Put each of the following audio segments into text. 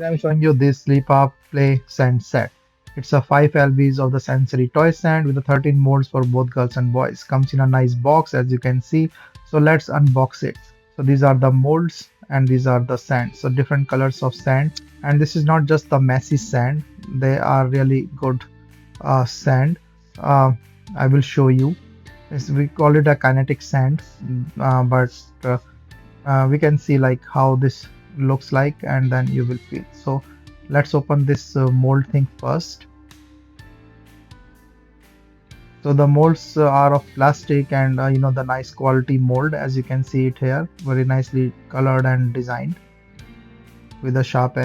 I'm showing you this Sleepah Play Sand set. It's a 5 lbs of the sensory toy sand with the 13 molds for both girls and boys. Comes in a nice box as you can see. So let's unbox it. So these are the molds and these are the sand. So different colors of sand. And this is not just the messy sand. They are really good sand. Uh, I will show you. We call it a kinetic sand, but we can see like how this looks like and then you will feel. So let's open this mold thing first. So the molds are of plastic and the nice quality mold as you can see it here, very nicely colored and designed with the sharp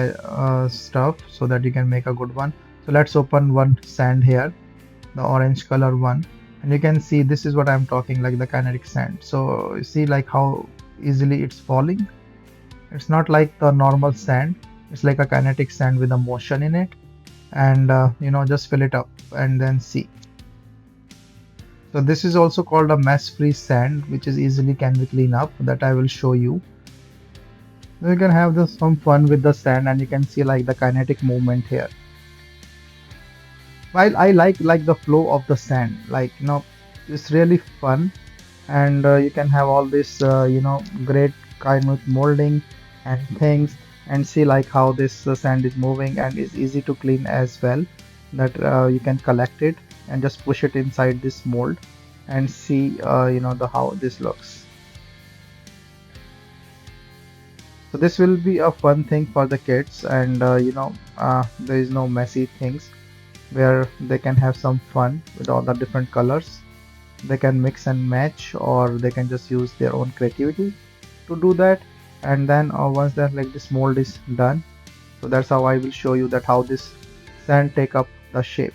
stuff so that you can make a good one. So let's open one sand here, the orange color one, and you can see this is what I'm talking, like the kinetic sand. So you see like how easily it's falling. It's not like the normal sand. It's like a kinetic sand with a motion in it. And just fill it up and then see. So this is also called a mess-free sand, which is easily can be cleaned up. That I will show you. You can have some fun with the sand, and you can see like the kinetic movement here. While I like the flow of the sand, like it's really fun, and you can have all this great kind of molding and things, and see like how this sand is moving and is easy to clean as well, that you can collect it and just push it inside this mold and see the how this looks. So this will be a fun thing for the kids, and there is no messy things, where they can have some fun with all the different colors. They can mix and match, or they can just use their own creativity to do that. And then once that like this mold is done, so that's how I will show you that how this sand take up the shape.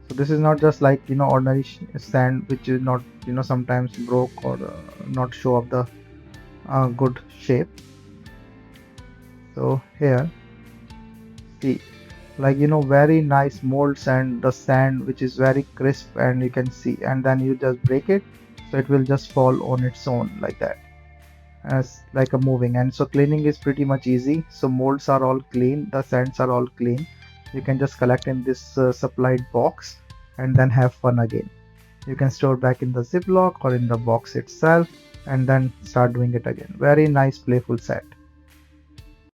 So this is not just like ordinary sand which is not sometimes broke or not show up the good shape. So here, see, like very nice molds and the sand which is very crisp, and you can see, and then you just break it, so it will just fall on its own like that, as like a moving. And so cleaning is pretty much easy. So molds are all clean, the sands are all clean. You can just collect in this supplied box and then have fun again. You can store back in the ziploc or in the box itself and then start doing it again. Very nice playful set.